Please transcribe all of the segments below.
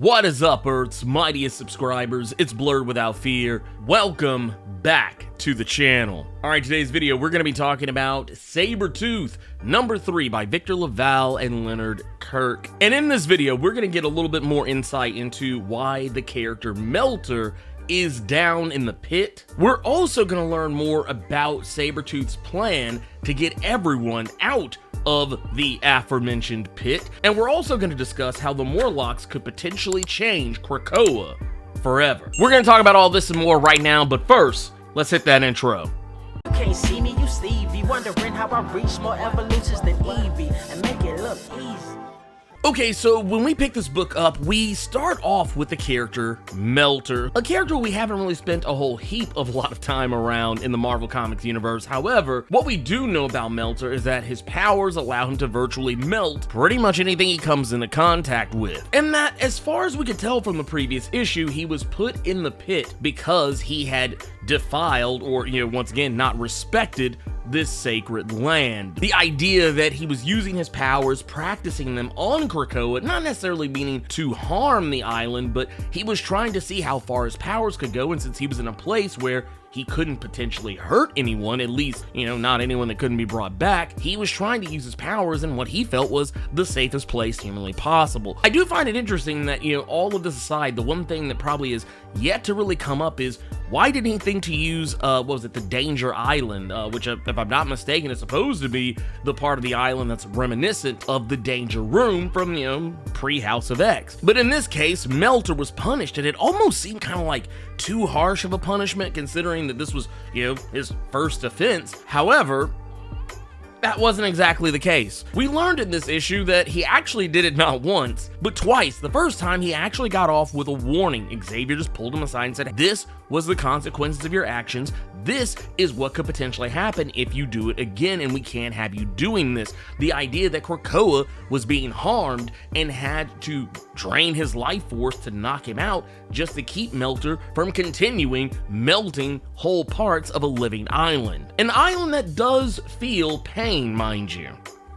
What is up, Earth's mightiest subscribers? It's Blerd without fear. Welcome back to the channel. Alright, today's video, we're going to be talking about Sabretooth, number 3 by Victor LaValle and Leonard Kirk. And in this video, we're going to get a little bit more insight into why the character Meltzer is down in the pit. We're also going to learn more about Sabretooth's plan to get everyone out of the aforementioned pit, and we're also going to discuss how the Morlocks could potentially change Krakoa forever. We're going to talk about all this and more right now, but first, let's hit that intro. You can't see me, you Stevie, wondering how I reach more evolutions than Evie and make it look easy. Okay, so when we pick this book up, we start off with the character Meltzer, a character we haven't really spent a whole heap of a lot of time around in the Marvel Comics universe. However, what we do know about Meltzer is that his powers allow him to virtually melt pretty much anything he comes into contact with. And that, as far as we could tell from the previous issue, he was put in the pit because he had defiled, or, once again, not respected this sacred land. The idea that he was using his powers, practicing them on Krakoa, not necessarily meaning to harm the island, but he was trying to see how far his powers could go, and since he was in a place where he couldn't potentially hurt anyone, at least, not anyone that couldn't be brought back, he was trying to use his powers in what he felt was the safest place humanly possible. I do find it interesting that, all of this aside, the one thing that probably is yet to really come up is, why didn't he think to use, the Danger Island, which, if I'm not mistaken, is supposed to be the part of the island that's reminiscent of the Danger Room from, pre-House of X. But in this case, Meltzer was punished, and it almost seemed kind of like too harsh of a punishment, considering that this was, his first offense. However, that wasn't exactly the case. We learned in this issue that he actually did it not once, but twice. The first time, he actually got off with a warning. Xavier just pulled him aside and said, "This was the consequences of your actions. This is what could potentially happen if you do it again, and we can't have you doing this." The idea that Krakoa was being harmed and had to drain his life force to knock him out just to keep Meltzer from continuing melting whole parts of a living island. An island that does feel pain, mind you.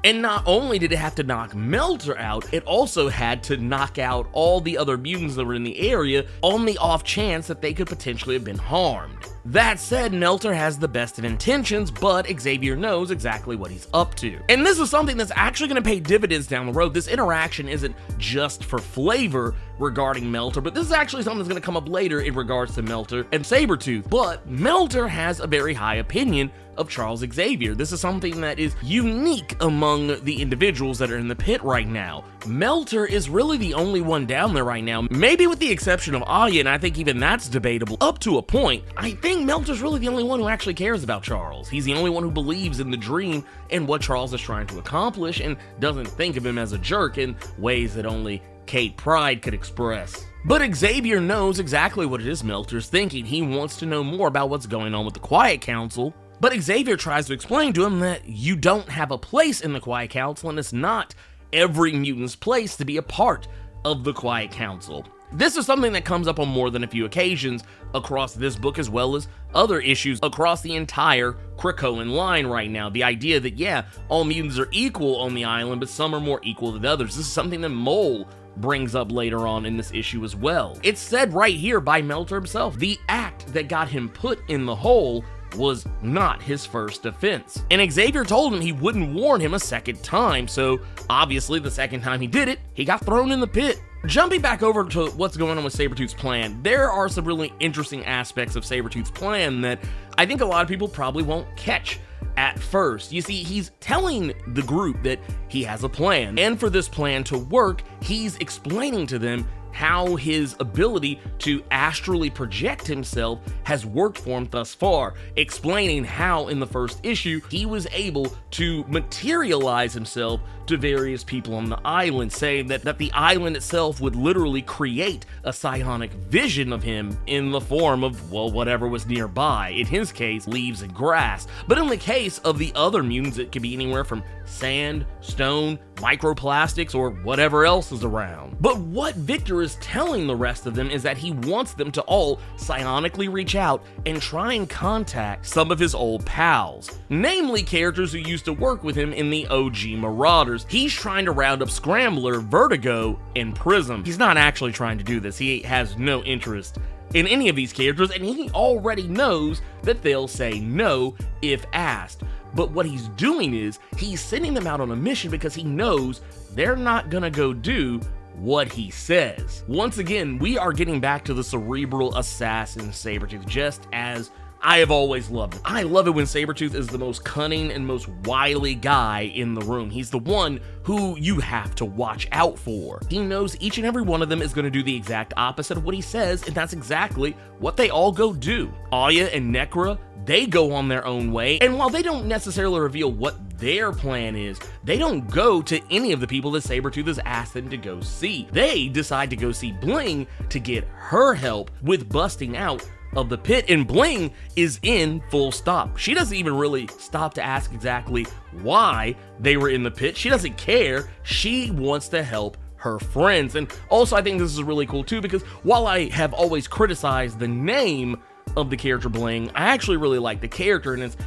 And not only did it have to knock Meltzer out, it also had to knock out all the other mutants that were in the area on the off chance that they could potentially have been harmed. That said, Meltzer has the best of intentions, but Xavier knows exactly what he's up to. And this is something that's actually going to pay dividends down the road. This interaction isn't just for flavor regarding Meltzer, but this is actually something that's going to come up later in regards to Meltzer and Sabretooth. But Meltzer has a very high opinion of Charles Xavier. This is something that is unique among the individuals that are in the pit right now. Meltzer is really the only one down there right now, maybe with the exception of Aya, and I think even that's debatable up to a point. I think Meltzer's really the only one who actually cares about Charles. He's the only one who believes in the dream and what Charles is trying to accomplish, and doesn't think of him as a jerk in ways that only Kate Pryde could express. But Xavier knows exactly what it is Meltzer's thinking. He wants to know more about what's going on with the Quiet Council. But Xavier tries to explain to him that you don't have a place in the Quiet Council, and it's not every mutant's place to be a part of the Quiet Council. This is something that comes up on more than a few occasions across this book, as well as other issues across the entire Krakoan line right now. The idea that, yeah, all mutants are equal on the island, but some are more equal than others. This is something that Mole brings up later on in this issue as well. It's said right here by Meltzer himself. The act that got him put in the hole was not his first offense. And Xavier told him he wouldn't warn him a second time, so obviously the second time he did it, he got thrown in the pit. Jumping back over to what's going on with Sabretooth's plan, there are some really interesting aspects of Sabretooth's plan that I think a lot of people probably won't catch at first. You see, he's telling the group that he has a plan, and for this plan to work, he's explaining to them how his ability to astrally project himself has worked for him thus far, explaining how in the first issue he was able to materialize himself to various people on the island, saying that the island itself would literally create a psionic vision of him in the form of, well, whatever was nearby. In his case, leaves and grass. But in the case of the other mutants, it could be anywhere from sand, stone, microplastics, or whatever else is around. But what Victor is telling the rest of them is that he wants them to all psionically reach out and try and contact some of his old pals, namely characters who used to work with him in the OG Marauders. He's trying to round up Scrambler, Vertigo, and Prism. He's not actually trying to do this. He has no interest in any of these characters, and he already knows that they'll say no if asked. But what he's doing is he's sending them out on a mission because he knows they're not gonna go do what he says. Once again, we are getting back to the cerebral assassin Sabretooth, just as I have always loved it. I love it when Sabretooth is the most cunning and most wily guy in the room. He's the one who you have to watch out for. He knows each and every one of them is going to do the exact opposite of what he says, and that's exactly what they all go do. Aya and Necra, they go on their own way, and while they don't necessarily reveal what their plan is, they don't go to any of the people that Sabretooth has asked them to go see. They decide to go see Bling to get her help with busting out of the pit, and Bling is in full stop. She doesn't even really stop to ask exactly why they were in the pit. She doesn't care. She wants to help her friends. And also, I think this is really cool too, because while I have always criticized the name of the character Bling, I actually really like the character, and it's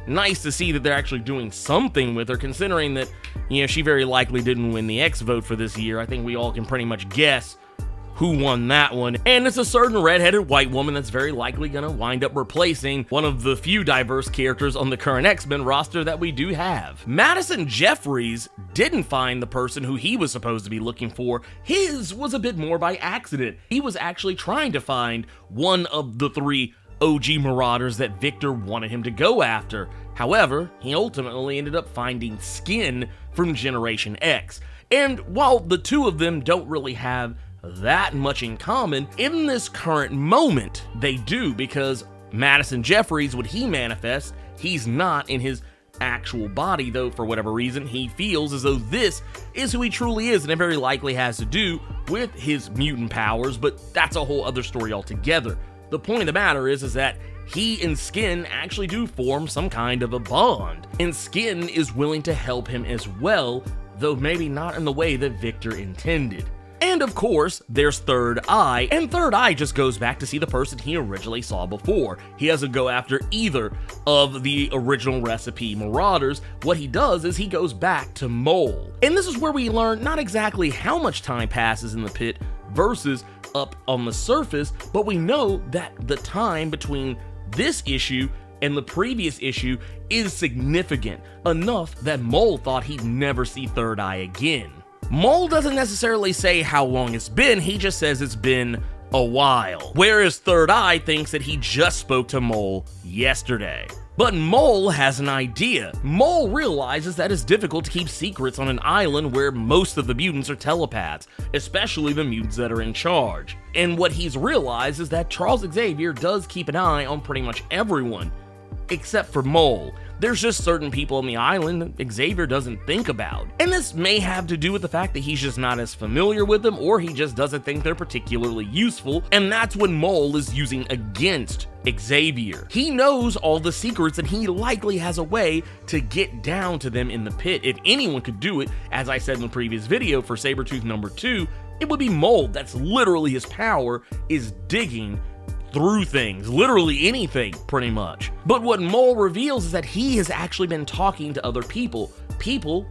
nice to see that they're actually doing something with her, considering that, you know, she very likely didn't win the X vote for this year. I think we all can pretty much guess who won that one, and it's a certain redheaded white woman that's very likely gonna wind up replacing one of the few diverse characters on the current X-Men roster that we do have. Madison Jeffries didn't find the person who he was supposed to be looking for. His was a bit more by accident. He was actually trying to find one of the 3 OG Marauders that Victor wanted him to go after. However, he ultimately ended up finding Skin from Generation X. And while the two of them don't really have that much in common, in this current moment they do, because Madison Jeffries, when he manifests, he's not in his actual body, though for whatever reason he feels as though this is who he truly is, and it very likely has to do with his mutant powers, but that's a whole other story altogether. The point of the matter is that he and Skin actually do form some kind of a bond, and Skin is willing to help him as well, though maybe not in the way that Victor intended. And of course, there's Third Eye, and Third Eye just goes back to see the person he originally saw before. He doesn't go after either of the original recipe Marauders. What he does is he goes back to Mole. And this is where we learn not exactly how much time passes in the pit versus up on the surface, but we know that the time between this issue and the previous issue is significant, enough that Mole thought he'd never see Third Eye again. Mole doesn't necessarily say how long it's been, he just says it's been a while, whereas Third Eye thinks that he just spoke to Mole yesterday. But Mole has an idea. Mole realizes that it's difficult to keep secrets on an island where most of the mutants are telepaths, especially the mutants that are in charge. And what he's realized is that Charles Xavier does keep an eye on pretty much everyone, except for Mole. There's just certain people on the island that Xavier doesn't think about. And this may have to do with the fact that he's just not as familiar with them, or he just doesn't think they're particularly useful, and that's when Mole is using against Xavier. He knows all the secrets, and he likely has a way to get down to them in the pit. If anyone could do it, as I said in the previous video for Sabretooth number 2, it would be Mole. That's literally his power, is digging through things, literally anything, pretty much. But what Mole reveals is that he has actually been talking to other people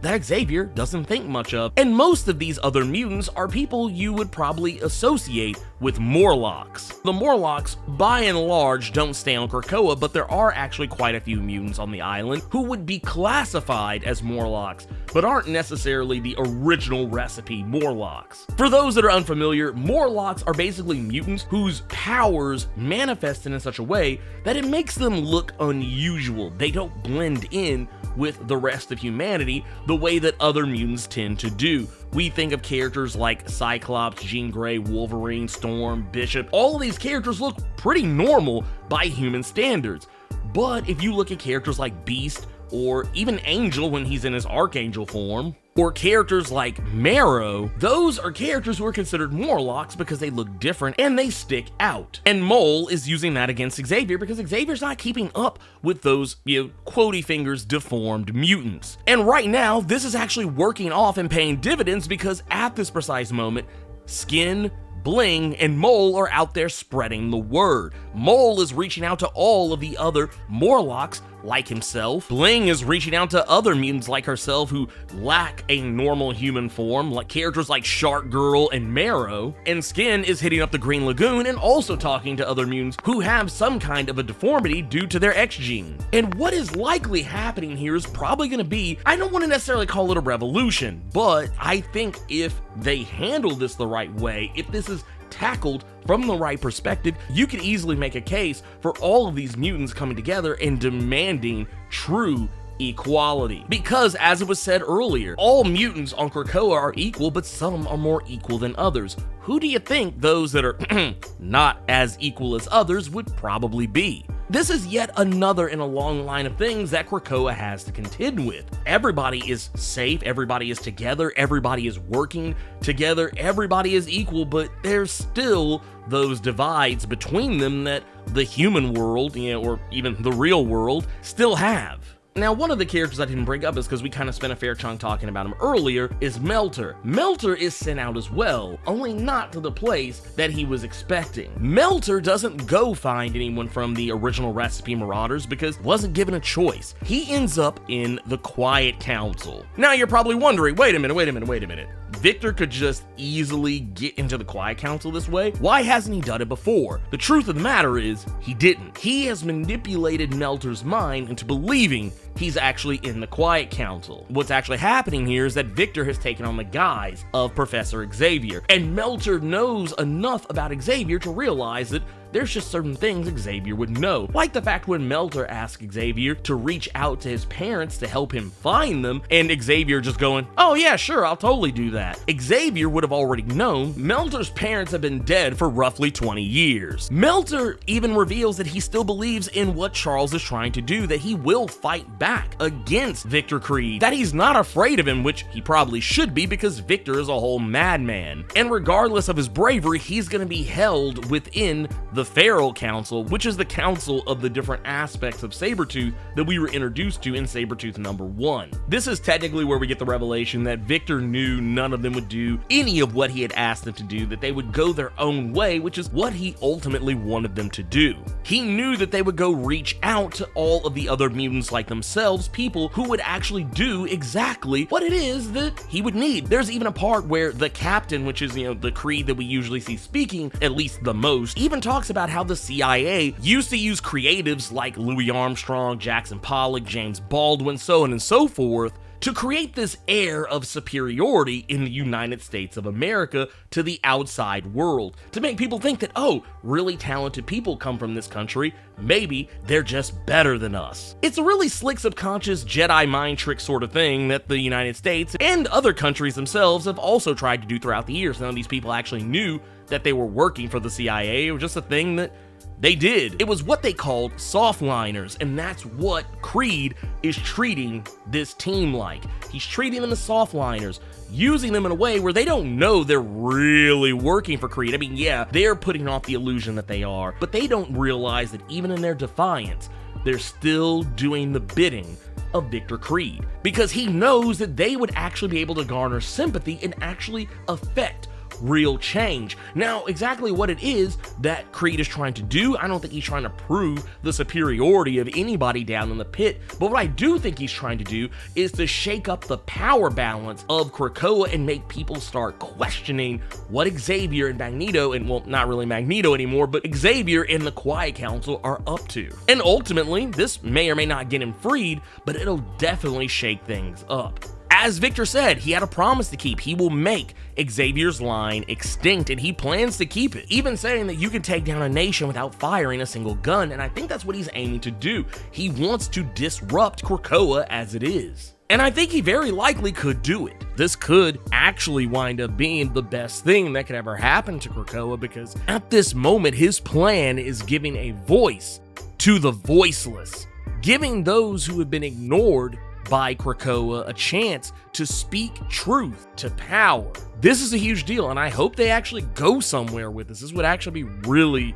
that Xavier doesn't think much of, and most of these other mutants are people you would probably associate with Morlocks. The Morlocks, by and large, don't stay on Krakoa, but there are actually quite a few mutants on the island who would be classified as Morlocks, but aren't necessarily the original recipe Morlocks. For those that are unfamiliar, Morlocks are basically mutants whose powers manifest in such a way that it makes them look unusual. They don't blend in with the rest of humanity the way that other mutants tend to do. We think of characters like Cyclops, Jean Grey, Wolverine, Storm, Bishop. All of these characters look pretty normal by human standards. But if you look at characters like Beast, or even Angel when he's in his Archangel form, or characters like Marrow, those are characters who are considered Morlocks because they look different and they stick out. And Mole is using that against Xavier because Xavier's not keeping up with those, quotey fingers, deformed mutants. And right now, this is actually working off and paying dividends because at this precise moment, Skin, Bling and Mole are out there spreading the word. Mole is reaching out to all of the other Morlocks like himself. Bling is reaching out to other mutants like herself who lack a normal human form, like characters like Shark Girl and Marrow. And Skin is hitting up the Green Lagoon and also talking to other mutants who have some kind of a deformity due to their X gene. And what is likely happening here is probably going to be, I don't want to necessarily call it a revolution, but I think if they handle this the right way, if this is tackled from the right perspective, you could easily make a case for all of these mutants coming together and demanding true equality. Because, as it was said earlier, all mutants on Krakoa are equal, but some are more equal than others. Who do you think those that are not as equal as others would probably be? This is yet another in a long line of things that Krakoa has to contend with. Everybody is safe, everybody is together, everybody is working together, everybody is equal, but there's still those divides between them that the human world, or even the real world, still have. Now, one of the characters I didn't bring up is because we kind of spent a fair chunk talking about him earlier, is Meltzer. Meltzer is sent out as well, only not to the place that he was expecting. Meltzer doesn't go find anyone from the original Recipe Marauders because he wasn't given a choice. He ends up in the Quiet Council. Now, you're probably wondering, wait a minute. Victor could just easily get into the Quiet Council this way. Why hasn't he done it before? The truth of the matter is, he didn't. He has manipulated Meltzer's mind into believing he's actually in the Quiet Council. What's actually happening here is that Victor has taken on the guise of Professor Xavier, and Meltzer knows enough about Xavier to realize that there's just certain things Xavier would know. Like the fact when Meltzer asked Xavier to reach out to his parents to help him find them, and Xavier just going, oh yeah, sure, I'll totally do that. Xavier would have already known Meltzer's parents have been dead for roughly 20 years. Meltzer even reveals that he still believes in what Charles is trying to do, that he will fight back against Victor Creed, that he's not afraid of him, which he probably should be because Victor is a whole madman. And regardless of his bravery, he's going to be held within the Feral Council, which is the council of the different aspects of Sabretooth that we were introduced to in Sabretooth #1. This is technically where we get the revelation that Victor knew none of them would do any of what he had asked them to do, that they would go their own way, which is what he ultimately wanted them to do. He knew that they would go reach out to all of the other mutants like themselves, people who would actually do exactly what it is that he would need. There's even a part where the captain, which is, the Creed that we usually see speaking, at least the most, even talks about how the CIA used to use creatives like Louis Armstrong, Jackson Pollock, James Baldwin, so on and so forth, to create this air of superiority in the United States of America to the outside world, to make people think that, oh, really talented people come from this country, maybe they're just better than us. It's a really slick subconscious Jedi mind trick sort of thing that the United States and other countries themselves have also tried to do throughout the years. None of these people actually knew that they were working for the CIA. It was just a thing that they did. It was what they called softliners, and that's what Creed is treating this team like. He's treating them as softliners, using them in a way where they don't know they're really working for Creed. I mean, yeah, they're putting off the illusion that they are, but they don't realize that even in their defiance, they're still doing the bidding of Victor Creed, because he knows that they would actually be able to garner sympathy and actually affect real change. Now, exactly what it is that Creed is trying to do, I don't think he's trying to prove the superiority of anybody down in the pit, but what I do think he's trying to do is to shake up the power balance of Krakoa and make people start questioning what Xavier and Magneto, and well, not really Magneto anymore, but Xavier and the Quiet Council are up to. And ultimately, this may or may not get him freed, but it'll definitely shake things up. As Victor said, he had a promise to keep. He will make Xavier's line extinct, and he plans to keep it, even saying that you can take down a nation without firing a single gun, and I think that's what he's aiming to do. He wants to disrupt Krakoa as it is. And I think he very likely could do it. This could actually wind up being the best thing that could ever happen to Krakoa, because at this moment, his plan is giving a voice to the voiceless, giving those who have been ignored by Krakoa a chance to speak truth to power. This is a huge deal, and I hope they actually go somewhere with this. This would actually be really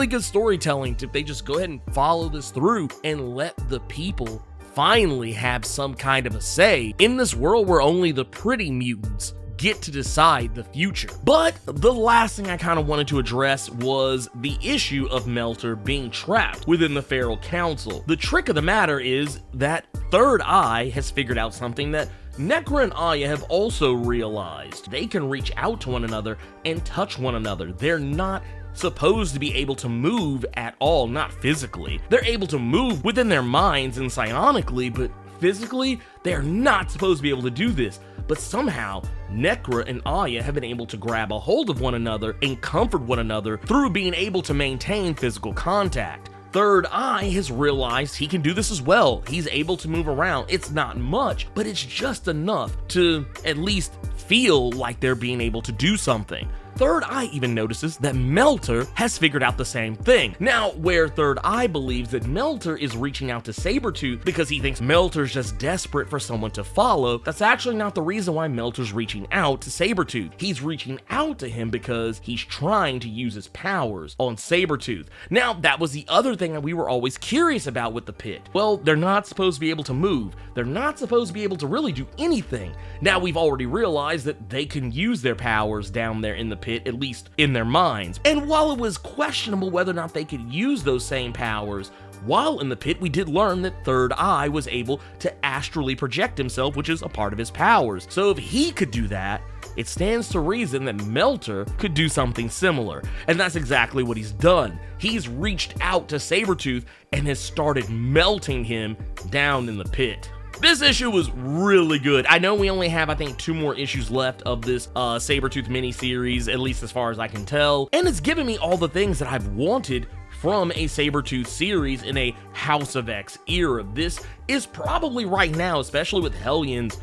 good storytelling if they just go ahead and follow this through and let the people finally have some kind of a say in this world where only the pretty mutants get to decide the future. But the last thing I kind of wanted to address was the issue of Meltzer being trapped within the Feral Council. The trick of the matter is that Third Eye has figured out something that Necra and Aya have also realized. They can reach out to one another and touch one another. They're not supposed to be able to move at all, not physically. They're able to move within their minds and psionically, but physically, they're not supposed to be able to do this. But somehow, Necra and Aya have been able to grab a hold of one another and comfort one another through being able to maintain physical contact. Third Eye has realized he can do this as well. He's able to move around. It's not much, but it's just enough to at least feel like they're being able to do something. Third Eye even notices that Meltzer has figured out the same thing. Now, where Third Eye believes that Meltzer is reaching out to Sabretooth because he thinks Meltzer's just desperate for someone to follow, that's actually not the reason why Meltzer's reaching out to Sabretooth. He's reaching out to him because he's trying to use his powers on Sabretooth. Now, that was the other thing that we were always curious about with the pit. Well, they're not supposed to be able to move. They're not supposed to be able to really do anything. Now, we've already realized that they can use their powers down there in the pit, at least in their minds. And while it was questionable whether or not they could use those same powers, while in the pit, we did learn that Third Eye was able to astrally project himself, which is a part of his powers. So if he could do that, it stands to reason that Meltzer could do something similar. And that's exactly what he's done. He's reached out to Sabretooth and has started melting him down in the pit. This issue was really good. I know we only have, I think, 2 more issues left of this Sabretooth miniseries, at least as far as I can tell. And it's given me all the things that I've wanted from a Sabretooth series in a House of X era. This is probably right now, especially with Hellions,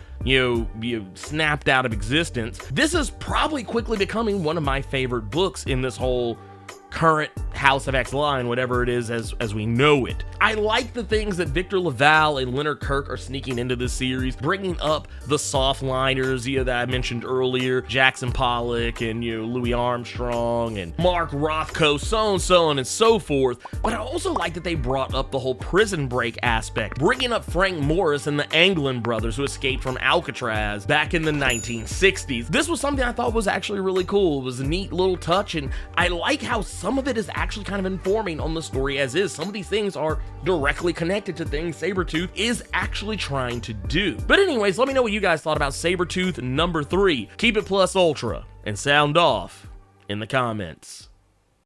snapped out of existence. This is probably quickly becoming one of my favorite books in this whole current House of X line, whatever it is as we know it. I like the things that Victor Laval and Leonard Kirk are sneaking into this series, bringing up the soft liners that I mentioned earlier, Jackson Pollock and Louis Armstrong and Mark Rothko, so on and so forth. But I also like that they brought up the whole prison break aspect, bringing up Frank Morris and the Anglin brothers who escaped from Alcatraz back in the 1960s. This was something I thought was actually really cool. It was a neat little touch, and I like how some of it is actually kind of informing on the story as is. Some of these things are directly connected to things Sabretooth is actually trying to do. But anyways, let me know what you guys thought about Sabretooth number 3. Keep it plus ultra and sound off in the comments.